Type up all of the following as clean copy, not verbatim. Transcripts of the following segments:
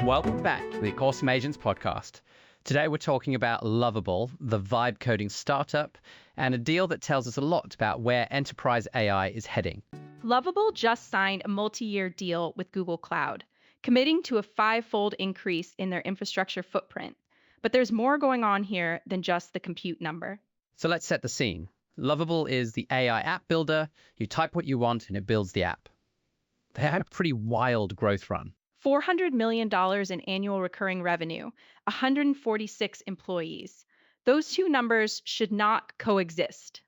Welcome back to the Awesome Agents podcast. Today we're talking about Lovable, the vibe coding startup, and a deal that tells us a lot about where enterprise AI is heading. Lovable just signed a multi-year deal with Google Cloud, committing to a five-fold increase in their infrastructure footprint. But there's more going on here than just the compute number. So let's set the scene. Lovable is the AI app builder. You type what you want and it builds the app. They had a pretty wild growth run. $400 million in annual recurring revenue, 146 employees. Those two numbers should not coexist.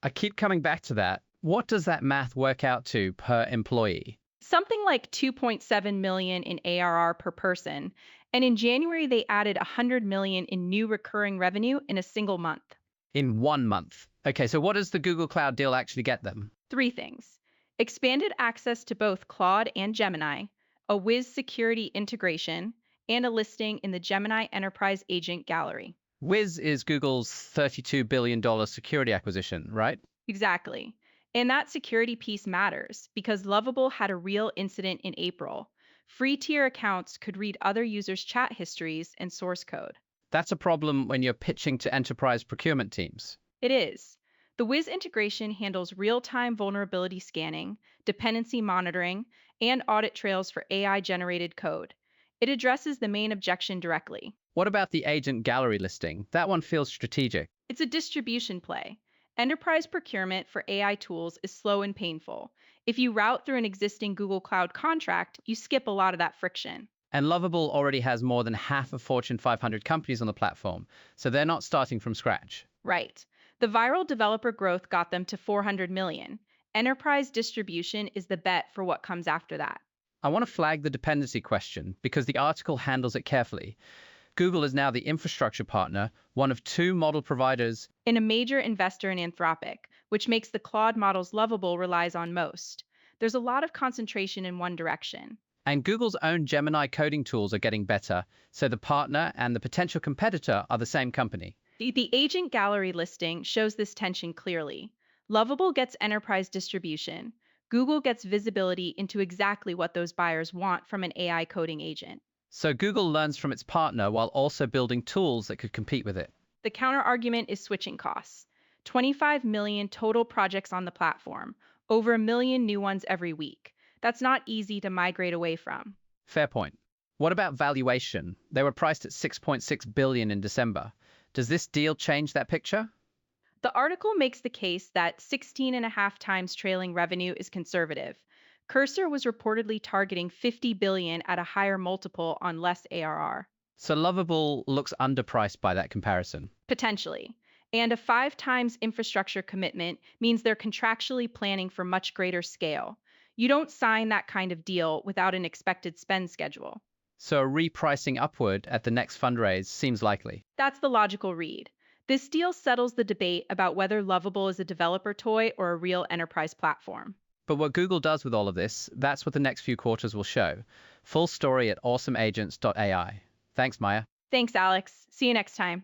I keep coming back to that. What does that math work out to per employee? Something like 2.7 million in ARR per person. And in January, they added 100 million in new recurring revenue in a single month. In 1 month. Okay, so what does the Google Cloud deal actually get them? Three things: expanded access to both Claude and Gemini, a Wiz security integration, and a listing in the Gemini Enterprise Agent Gallery. Wiz is Google's $32 billion security acquisition, right? Exactly. And that security piece matters because Lovable had a real incident in April. Free tier accounts could read other users' chat histories and source code. That's a problem when you're pitching to enterprise procurement teams. It is. The Wiz integration handles real-time vulnerability scanning, dependency monitoring, and audit trails for AI-generated code. It addresses the main objection directly. What about the agent gallery listing? That one feels strategic. It's a distribution play. Enterprise procurement for AI tools is slow and painful. If you route through an existing Google Cloud contract, you skip a lot of that friction. And Lovable already has more than half of Fortune 500 companies on the platform, so they're not starting from scratch. Right. The viral developer growth got them to 400 million. Enterprise distribution is the bet for what comes after that. I want to flag the dependency question because the article handles it carefully. Google is now the infrastructure partner, one of two model providers, And a major investor in Anthropic, which makes the Claude models Lovable relies on most. There's a lot of concentration in one direction. and Google's own Gemini coding tools are getting better, so the partner and the potential competitor are the same company. The agent gallery listing shows this tension clearly. Lovable gets enterprise distribution. Google gets visibility into exactly what those buyers want from an AI coding agent. So Google learns from its partner while also building tools that could compete with it. The counterargument is switching costs. 25 million total projects on the platform, over a million new ones every week. That's not easy to migrate away from. Fair point. What about valuation? They were priced at 6.6 billion in December. Does this deal change that picture? The article makes the case that 16.5 times trailing revenue is conservative. Cursor was reportedly targeting 50 billion at a higher multiple on less ARR. So Lovable looks underpriced by that comparison. Potentially. And a 5 times infrastructure commitment means they're contractually planning for much greater scale. You don't sign that kind of deal without an expected spend schedule. So a repricing upward at the next fundraise seems likely. That's the logical read. This deal settles the debate about whether Lovable is a developer toy or a real enterprise platform. But what Google does with all of this, that's what the next few quarters will show. Full story at awesomeagents.ai. Thanks, Maya. Thanks, Alex. See you next time.